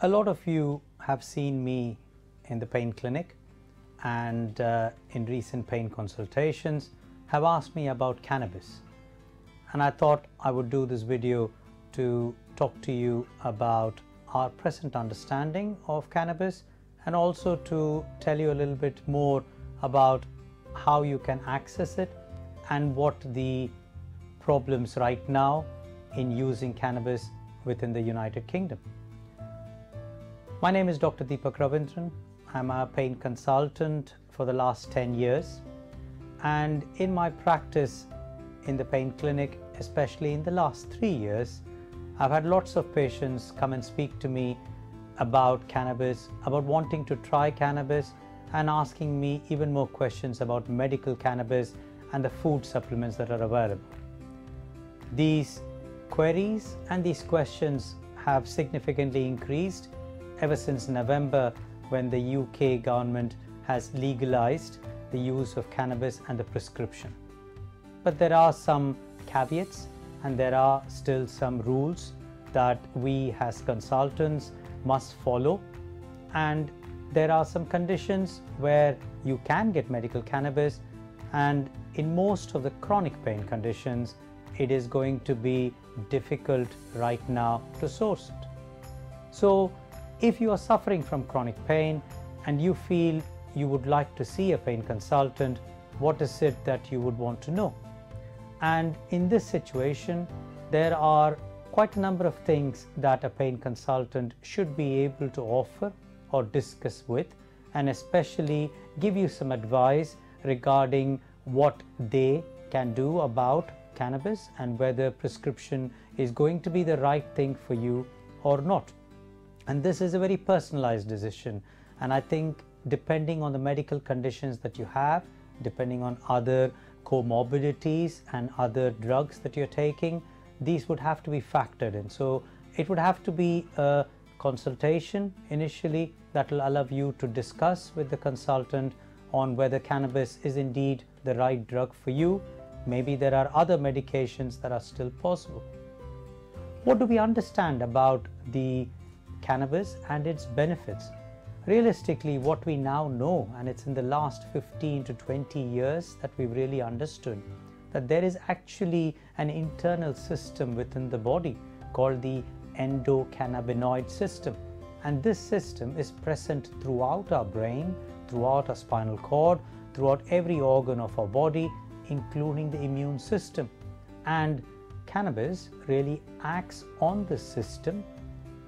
A lot of you have seen me in the pain clinic and in recent pain consultations have asked me about cannabis, and I thought I would do this video to talk to you about our present understanding of cannabis and also to tell you a little bit more about how you can access it and what the problems right now in using cannabis within the United Kingdom. My name is Dr. Deepak Ravindran. I'm a pain consultant for the last 10 years, and in my practice in the pain clinic, especially in the last 3 years, I've had lots of patients come and speak to me about cannabis, about wanting to try cannabis, and asking me even more questions about medical cannabis and the food supplements that are available. These queries and these questions have significantly increased ever since November, when the UK government has legalized the use of cannabis and the prescription. But there are some caveats and there are still some rules that we as consultants must follow, and there are some conditions where you can get medical cannabis, and in most of the chronic pain conditions it is going to be difficult right now to source it. So if you are suffering from chronic pain and you feel you would like to see a pain consultant, what is it that you would want to know? And in this situation, there are quite a number of things that a pain consultant should be able to offer or discuss with, and especially give you some advice regarding what they can do about cannabis and whether prescription is going to be the right thing for you or not. And this is a very personalized decision, and I think depending on the medical conditions that you have, depending on other comorbidities and other drugs that you're taking, these would have to be factored in. So it would have to be a consultation initially that will allow you to discuss with the consultant on whether cannabis is indeed the right drug for you. Maybe there are other medications that are still possible. What do we understand about the cannabis and its benefits? Realistically, what we now know, and it's in the last 15 to 20 years that we've really understood, that there is actually an internal system within the body called the endocannabinoid system, and this system is present throughout our brain, throughout our spinal cord, throughout every organ of our body, including the immune system. And cannabis really acts on this system,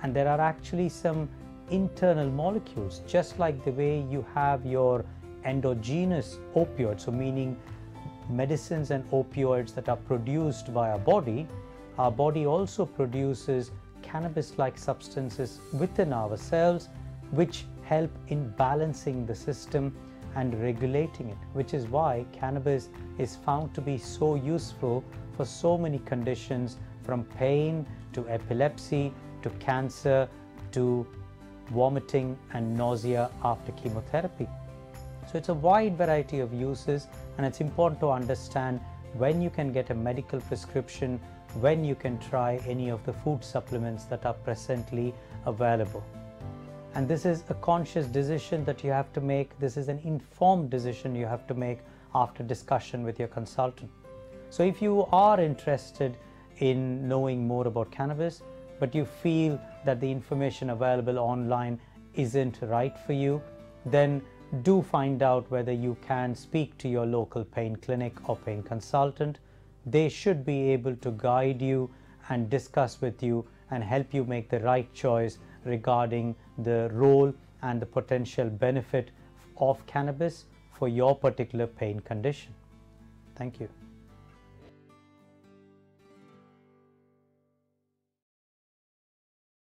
and there are actually some internal molecules, just like the way you have your endogenous opioids, so meaning medicines and opioids that are produced by our body also produces cannabis-like substances within ourselves which help in balancing the system and regulating it, which is why cannabis is found to be so useful for so many conditions, from pain to epilepsy to cancer to vomiting and nausea after chemotherapy. So it's a wide variety of uses, and it's important to understand when you can get a medical prescription, when you can try any of the food supplements that are presently available. And this is a conscious decision that you have to make. This is an informed decision you have to make after discussion with your consultant. So if you are interested in knowing more about cannabis, but you feel that the information available online isn't right for you, then do find out whether you can speak to your local pain clinic or pain consultant. They should be able to guide you and discuss with you and help you make the right choice regarding the role and the potential benefit of cannabis for your particular pain condition. Thank you.